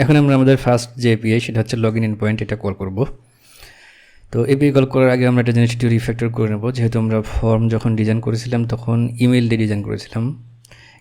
এখন আমরা আমাদের ফার্স্ট যে এপিআই সেটা হচ্ছে লগইন ইন পয়েন্ট, এটা কল করব। তো এপিআই কল করার আগে আমরা একটা জিনিস একটু রিফ্যাক্টর করে নেব। যেহেতু আমরা ফর্ম যখন ডিজাইন করেছিলাম তখন ইমেল দিয়ে ডিজাইন করেছিলাম,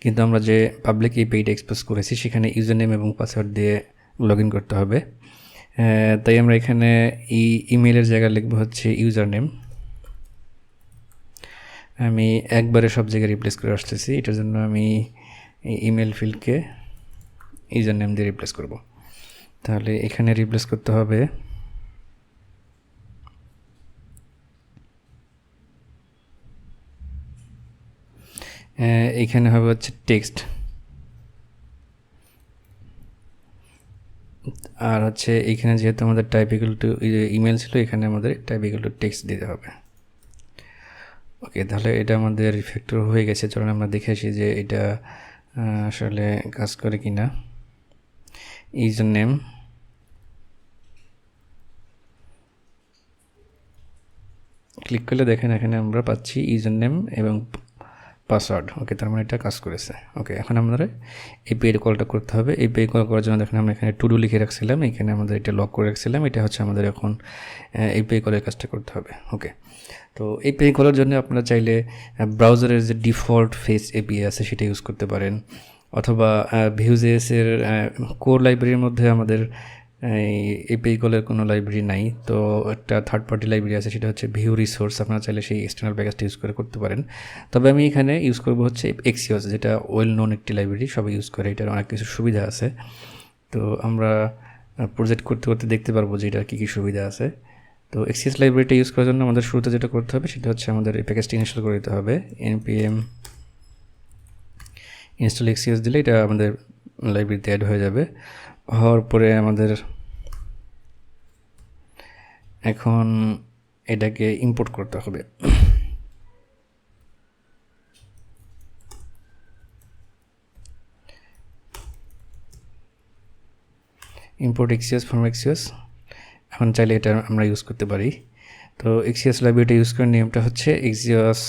কিন্তু আমরা যে পাবলিক এপিআইটা এক্সপোজ করেছি সেখানে ইউজার নেম এবং পাসওয়ার্ড দিয়ে লগ ইন করতে হবে। তাই আমরা এখানে ইমেলের জায়গায় লিখব হচ্ছে ইউজার নেম। আমি একবারে সব জায়গায় রিপ্লেস করে আসতেছি, এটার জন্য আমি ইমেল ফিল্ডকে ইউজার নেম দিয়ে রিপ্লেস করব। তাহলে এখানে রিপ্লেস করতে হবে এখানে হবে হচ্ছে টেক্সট, আর হচ্ছে এখানে যেহেতু আমাদের টাইপ ইকুয়াল টু ইমেল ছিল, এখানে আমাদের টাইপ ইকুয়াল টু টেক্সট দিতে হবে। ওকে, তাহলে এটা আমাদের রিফ্যাক্টর হয়ে গেছে। চলুন আমরা দেখে আসি যে এটা আসলে কাজ করে কি না। ইউজার নেম, ক্লিক করলে দেখেন এখানে আমরা পাচ্ছি ইউজার নেম এবং পাসওয়ার্ড। ওকে, তার মানে এটা কাজ করেছে। ওকে, এখন আমাদের এপিআই কলটা করতে হবে। এপিআই কল করার জন্য দেখেন আমরা এখানে টু ডু লিখে রাখছিলাম, এখানে আমাদের এটা লক করে রাখছিলাম। এটা হচ্ছে আমাদের এখন এপিআই কলের কাজটা করতে হবে। ওকে, তো এপিআই করার জন্য আপনারা চাইলে ব্রাউজারের যে ডিফল্ট ফেস এপিআই আছে সেটা ইউজ করতে পারেন, অথবা Vue.js এর কোর লাইব্রেরির মধ্যে আমাদের এপিআই কলের কোনো লাইব্রেরি নাই, তো একটা থার্ড পার্টি লাইব্রেরি আছে, সেটা হচ্ছে ভিউ রিসোর্স। আপনারা চাইলে সেই এক্সটার্নাল প্যাকেজটা ইউজ করে করতে পারেন। তবে আমি এখানে ইউজ করব হচ্ছে এক্সিওস, যেটা ওয়েল নোন একটি লাইব্রেরি, সবাই ইউজ করে। এটার অনেক কিছু সুবিধা আছে, তো আমরা প্রজেক্ট করতে করতে দেখতে পারবো যে এটার কী কী সুবিধা আছে। তো এক্সিওস লাইব্রেরিটা ইউজ করার জন্য আমাদের শুরুতে যেটা করতে হবে সেটা হচ্ছে আমাদের এই প্যাকেজটা ইনস্টল করে দিতে হবে। npm ইনস্টল এক্সিওস দিলে এটা আমাদের লাইব্রেরিতে অ্যাড হয়ে যাবে। হওয়ার পরে আমাদের এখন এটাকে ইম্পোর্ট করতে হবে। ইম্পোর্ট এক্সিওস ফ্রম এক্সিওস, এখন চাইলে এটা আমরা ইউজ করতে পারি। তো এক্সিওস লাইব্রেরিটা ইউজ করার নিয়মটা হচ্ছে এক্সিওস,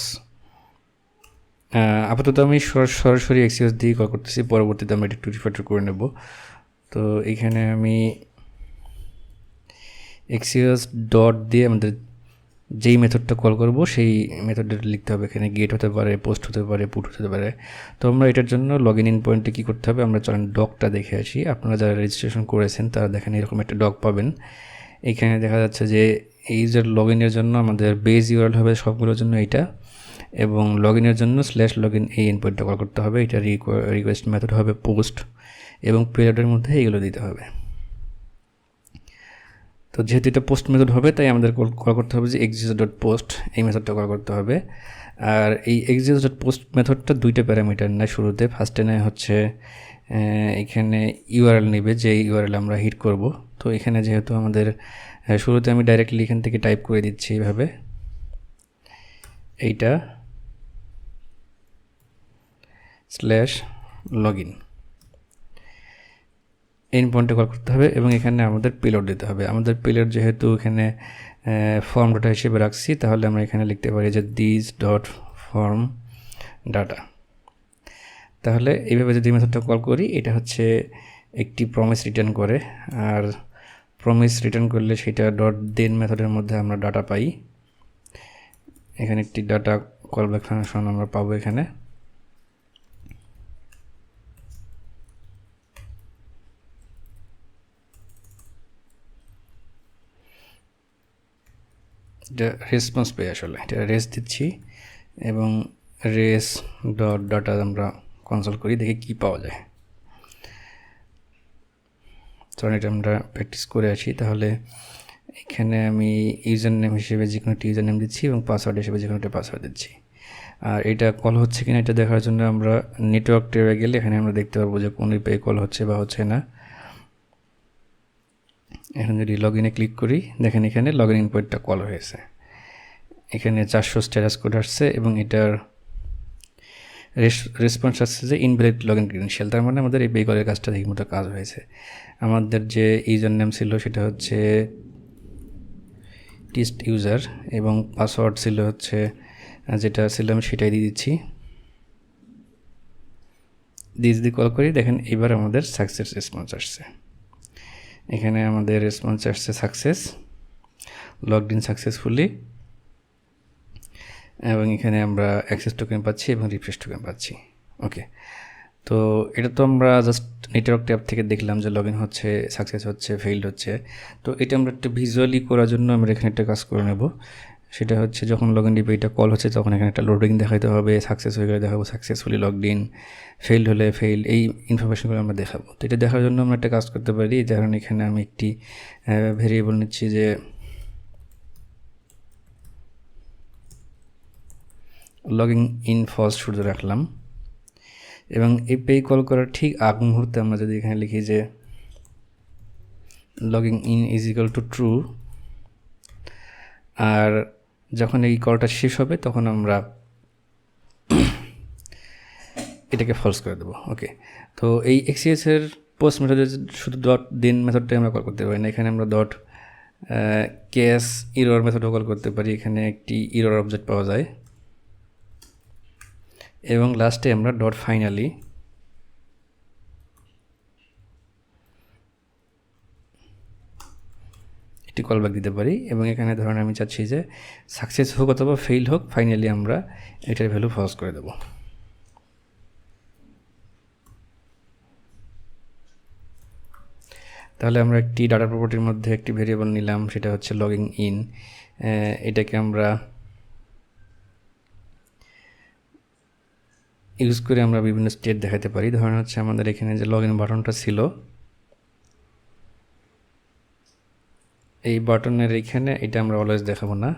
আপাতত আমি সরাসরি এক্সিওস দিয়ে কল করতেছি, পরবর্তীতে আমরা এটা একটু রিফ্যাক্টর করে নেব। তো এখানে আমি এক্সিওস ডট দিয়ে আমাদের যেই মেথডটা কল করব সেই মেথডটা লিখতে হবে। এখানে গেট হতে পারে, পোস্ট হতে পারে, পুট হতে পারে। তো আমরা এটার জন্য লগ ইন পয়েন্টে কী করতে হবে, আমরা চলেন ডকটা দেখে আসি। আপনারা যারা রেজিস্ট্রেশন করেছেন তারা দেখেন এরকম একটা ডক পাবেন। এখানে দেখা যাচ্ছে যে ইউজার লগ ইনের জন্য আমাদের বেস ইউআরএল হবে সবগুলোর জন্য এইটা, এবং লগ ইনের জন্য /login এই এন্ডপয়েন্টটা কল করতে হবে। এটা রিকোয়েস্ট মেথড হবে পোস্ট, এবং পেরিয়ডের মধ্যে এগুলো দিতে হবে। তো যেহেতু এটা পোস্ট মেথড হবে তাই আমাদের কল করতে হবে যে exist.post, এই মেথডটা কল করতে হবে। আর এই exist.post মেথডটা দুইটা প্যারামিটার নেয় শুরুতে। ফার্স্টে নেয় হচ্ছে এখানে ইউআরএল নেবে, যে ইউআরএল আমরা হিট করব। তো এখানে যেহেতু আমাদের শুরুতে আমি ডাইরেক্টলি এখান থেকে টাইপ করে দিচ্ছি এইভাবে, এইটা /login এন্ড পয়েন্টে কল করতে হবে, এবং এখানে আমাদের পেলোড দিতে হবে। আমাদের পেলোড যেহেতু এখানে ফর্ম ডাটা হিসেবে রাখছি, তাহলে আমরা এখানে লিখতে পারি যে this.form data। তাহলে এইভাবে যদি মেথডটা কল করি, এটা হচ্ছে একটি প্রমিস রিটার্ন করে, আর প্রমিস রিটার্ন করলে সেটা .then মেথডের মধ্যে আমরা ডাটা পাই। এখানে একটি ডাটা কলব্যাক ফাংশন আমরা পাবো এখানে। এটা রেসপন্স পেয়ে আসলে এটা রেস দিচ্ছি, এবং রেস ডট ডাটা আমরা কনসোল করি, দেখে কি পাওয়া যায়। চলুন এটা আমরা প্র্যাকটিস করে আসি। তাহলে এখানে আমি ইউজার নেম হিসেবে যে কোনো একটি ইউজার নেম দিচ্ছি, এবং পাসওয়ার্ড হিসেবে যে কোনো একটা পাসওয়ার্ড দিচ্ছি। আর এটা কল হচ্ছে কিনা এটা দেখার জন্য আমরা নেটওয়ার্ক ট্যাবে গেলে এখানে আমরা দেখতে পারবো যে কোন ইউপিআই কল হচ্ছে বা হচ্ছে না। এখন যদি লগ ইনে ক্লিক করি, দেখেন এখানে লগ ইন পয়েন্টটা কল হয়েছে। এখানে 400 স্ট্যাটাস কোড আসছে, এবং এটার রেসপন্স আসছে যে ইনভ্যালিড লগ ইন ক্রেডেনশিয়াল। তার মানে আমাদের এই পে কলের কাজটা ঠিকমতো কাজ হয়েছে। আমাদের যে ইউজার নেম ছিল সেটা হচ্ছে টেস্ট ইউজার, এবং পাসওয়ার্ড ছিল হচ্ছে যেটা ছিল আমি সেটাই দিয়ে দিচ্ছি। দিয়ে যদি কল করি, দেখেন এবার আমাদের সাকসেস রেসপন্স আসছে। এখানে আমাদের রেসপন্স আসছে সাকসেস, লগড ইন সাকসেসফুলি, এবং এখানে আমরা অ্যাক্সেস টোকেন পাচ্ছি এবং রিফ্রেশ টোকেন পাচ্ছি। ওকে, তো এটা তো আমরা জাস্ট নেটওয়ার্ক ট্যাব থেকে দেখলাম যে লগ ইন হচ্ছে, সাকসেস হচ্ছে, ফেইল্ড হচ্ছে। তো এটা আমরা একটা ভিজুয়ালি করার জন্য আমরা এখানে একটা কাজ করে নেব। সেটা হচ্ছে যখন লগ ইন ডিপে কল হচ্ছে তখন এখানে একটা লোডিং দেখাতে হবে, সাকসেস হয়ে গেলে দেখাবো সাকসেসফুলি লগড ইন, ফেইল্ড হলে ফেইল্ড, এই ইনফরমেশনগুলো আমরা দেখাবো। তো এটা দেখার জন্য আমরা একটা কাজ করতে পারি। ধরুন এখানে আমি একটি ভেরিয়েবল নিচ্ছি যে লগিং ইন ফলস শুরু রাখলাম, এবং এই পে কল করার ঠিক আগ মুহূর্তে আমরা যদি এখানে লিখি যে logging in is equal to true, আর যখন এই কলটা শেষ হবে তখন আমরা এটাকে ফলস করে দেবো। ওকে, তো এই এক্সিএসের পোস্ট মেথডে শুধু ডট দিন মেথডটাই আমরা কল করতে পারি না, এখানে আমরা ডট কেস ইরর মেথডও কল করতে পারি। এখানে একটি ইরর অবজেক্ট পাওয়া যায়, এবং লাস্টে আমরা ডট ফাইনালি একটি কলব্যাক দিতে পারি। এবং এখানে ধরুন আমি চাচ্ছি যে সাকসেস হোক অথবা ফেইল হোক, ফাইনালি আমরা এটার ভ্যালু ফলস করে দেবো। তাহলে আমরা একটি ডাটা প্রপার্টির মধ্যে একটি ভেরিয়েবল নিলাম, সেটা হচ্ছে লগিং ইন। এটাকে আমরা ইউজ করে আমরা বিভিন্ন স্টেট দেখাতে পারি। ধরুন হচ্ছে আমাদের এখানে যে লগ ইন বাটনটা ছিল, এই বাটনের এইখানে এটা আমরা অলওয়েজ দেখাবো না,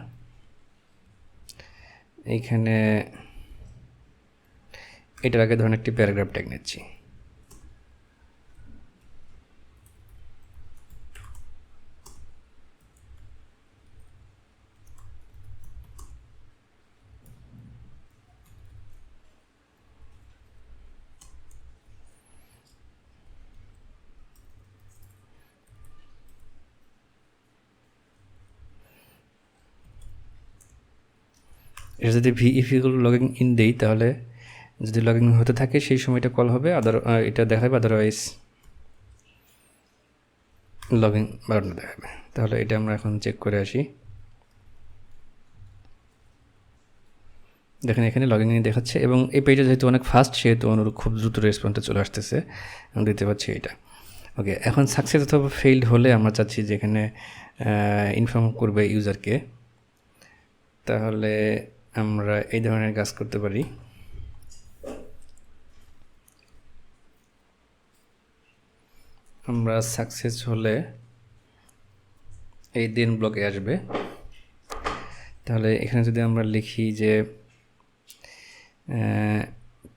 এইখানে এটার আগে ধরুন একটি প্যারাগ্রাফ ট্যাগ নিচ্ছি। এটা যদি ইফ লগিং ইন দেই, তাহলে যদি লগিং হতে থাকে সেই সময়টা কল হবে, এটা দেখাবে, আদারওয়াইজ লগিং বাটনটা দেখাবে। তাহলে এটা আমরা এখন চেক করে আসি। দেখেন এখানে লগিং ইন দেখাচ্ছে, এবং এই পেজটা যেহেতু অনেক ফাস্ট সেহেতু অনুরূপ খুব দ্রুত রেসপন্সটা চলে আসতেছে, আমি দিতে পারছি এটা। ওকে, এখন সাকসেস অথবা ফেইল্ড হলে আমরা চাচ্ছি যে এখানে ইনফর্ম করবে ইউজারকে। তাহলে আমরা এই ধরনের কাজ করতে পারি। আমরা সাকসেস হলে এই দেন ব্লকে আসবে। তাহলে এখানে যদি আমরা লিখি যে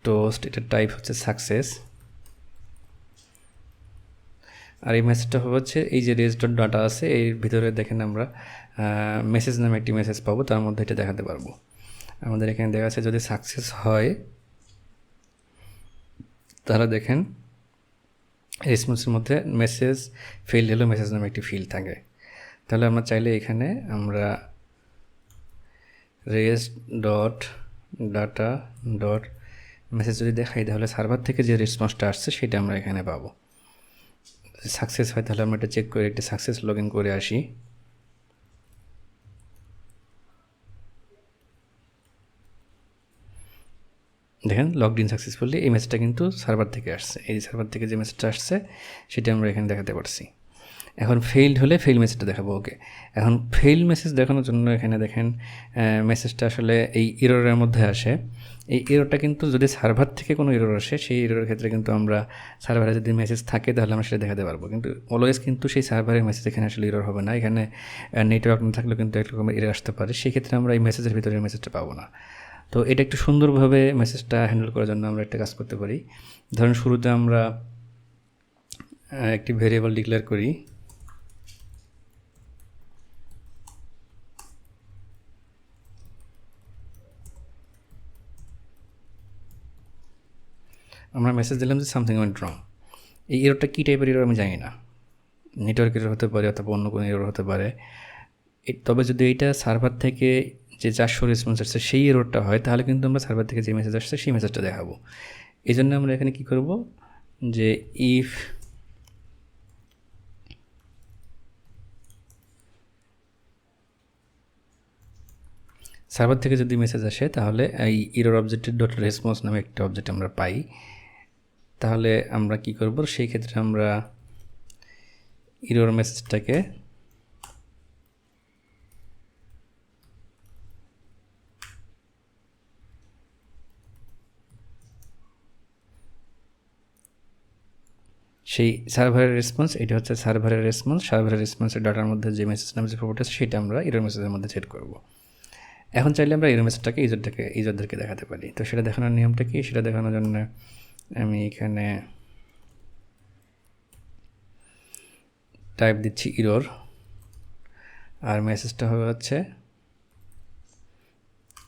টোস্ট, এটার টাইপ হচ্ছে সাকসেস, আর এই মেসেজটা হচ্ছে এই যে রেজ ডট ডাটা আছে এর ভিতরে দেখেন আমরা মেসেজ নামে একটি মেসেজ পাবো, তার মধ্যে এটা দেখাতে পারবো। আমাদের এখানে দেখা যাচ্ছে যদি সাকসেস হয় তাহলে দেখেন রেসপন্সের মধ্যে মেসেজ ফেইল্ড হলো মেসেজ নামে একটি ফিল্ড থাকে। তাহলে আমরা চাইলে এখানে আমরা res dot data dot message যদি দেখাই, তাহলে সার্ভার থেকে যে রেসপন্সটা আসছে সেটা আমরা এখানে পাবো। সাকসেস হয় তাহলে আমরা এটা চেক করে একটা সাকসেস লগ ইন করে আসি। দেখেন লগড ইন সাকসেসফুলি, এই মেসেজটা কিন্তু সার্ভার থেকে আসছে। এই সার্ভার থেকে যে মেসেজটা আসছে সেটা আমরা এখানে দেখাতে পারছি। এখন ফেইল্ড হলে ফেইল মেসেজটা দেখাবো। ওকে, এখন ফেইল মেসেজ দেখানোর জন্য এখানে দেখেন মেসেজটা আসলে এই ইররের মধ্যে আসে। এই ইররটা কিন্তু যদি সার্ভার থেকে কোনো ইরর আসে, সেই ইররের ক্ষেত্রে কিন্তু আমরা সার্ভারে যদি মেসেজ থাকে তাহলে আমরা সেটা দেখাতে পারবো, কিন্তু অলওয়েজ কিন্তু সেই সার্ভারের মেসেজ এখানে আসলে ইরর হবে না। এখানে নেটওয়ার্ক না থাকলেও কিন্তু একরকমের ইরর আসতে পারে, সেক্ষেত্রে আমরা এই মেসেজের ভিতরে মেসেজটা পাবো না। তো এটা একটু সুন্দরভাবে মেসেজটা হ্যান্ডেল করার জন্য আমরা একটা কাজ করতে পারি। ধরুন শুরুতে আমরা একটি ভেরিয়েবল ডিক্লেয়ার করি, আমরা মেসেজ দিলাম যে সামথিং ওয়েন্ট রং। এই এররটা কী টাইপের এরর আমি জানি না, নেটওয়ার্ক এরর হতে পারে অথবা অন্য কোনো এরর হতে পারে। তবে যদি এইটা সার্ভার থেকে যে 400 রেসপন্স আসছে সেই এররটা হয়, তাহলে কিন্তু আমরা সার্ভার থেকে যে মেসেজ আসছে সেই মেসেজটা দেখাবো। এই জন্য আমরা এখানে কী করব, যে ইফ সার্ভার থেকে যদি মেসেজ আসে তাহলে এই ইরর অবজেক্টের ডট রেসপন্স নামে একটা অবজেক্ট আমরা পাই। তাহলে আমরা কি করব, সেই ক্ষেত্রে আমরা ইরর মেসেজটাকে সেই সার্ভারের রেসপন্স, এটা হচ্ছে সার্ভারের রেসপন্সের ডাটার মধ্যে যে মেসেজ নামে যে প্রপার্টি আছে সেটা আমরা ইরর মেসেজের মধ্যে সেট করব। এখন চাইলে আমরা ইরর মেসেজটাকে ইউজারদেরকে দেখাতে পারি। তো সেটা দেখানোর নিয়মটা কি, সেটা দেখানোর জন্য আমি এখানে টাইপ দিচ্ছি ইরর, আর মেসেজটা হবে হচ্ছে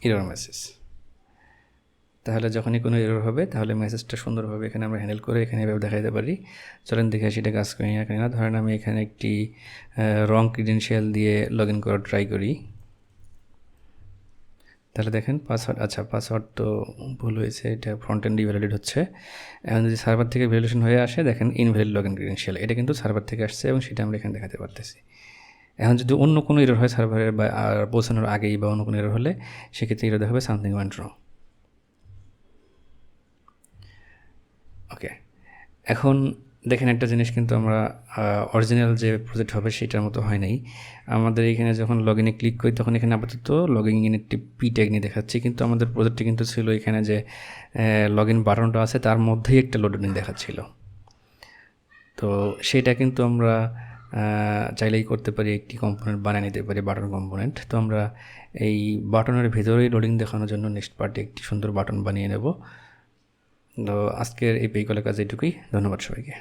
ইরর মেসেজ। তাহলে যখনই কোনো এরর হবে তাহলে মেসেজটা সুন্দরভাবে এখানে আমরা হ্যান্ডেল করে এখানে এভাবে দেখাতে পারি। চলেন দেখে সেটা কাজ করি না। ধরেন আমি এখানে একটি রং ক্রিডেনশিয়াল দিয়ে লগ ইন করার ট্রাই করি। তাহলে দেখেন পাসওয়ার্ড তো ভুল হয়েছে, এটা ফ্রন্ট এন্ড ইনভ্যালিড হচ্ছে। এখন যদি সার্ভার থেকে ভ্যালিডেশন হয়ে আসে, দেখেন ইনভ্যালিড লগ ইন ক্রিডেনশিয়াল, এটা কিন্তু সার্ভার থেকে আসছে এবং সেটা আমরা এখানে দেখাতে পারতেছি। এখন যদি অন্য কোনো এরর হয় সার্ভারের বা পৌঁছানোর আগেই বা অন্য কোনো এরর হলে, সেক্ষেত্রে এরর দেখাবে সামথিং ওয়েন্ট রং। ওকে, এখন দেখেন একটা জিনিস কিন্তু আমরা অরিজিনাল যে প্রজেক্ট হবে সেটার মতো হয় নাই। আমাদের এখানে যখন লগ ইনে ক্লিক করি তখন এখানে আপাতত লগ ইন একটি পি ট্যাগ নিয়ে দেখাচ্ছি, কিন্তু আমাদের প্রজেক্টটি কিন্তু ছিল এখানে যে লগ ইন বাটনটা আছে তার মধ্যেই একটা লোডিং দেখাচ্ছিল। তো সেটা কিন্তু আমরা চাইলেই করতে পারি, একটি কম্পোনেন্ট বানিয়ে নিতে পারি, বাটন কম্পোনেন্ট। তো আমরা এই বাটনের ভেতরেই লোডিং দেখানোর জন্য নেক্সট পার্টে একটি সুন্দর বাটন বানিয়ে নেব। তো আজকের এই পেইকলের কাজ এইটুকুই। ধন্যবাদ সবাইকে।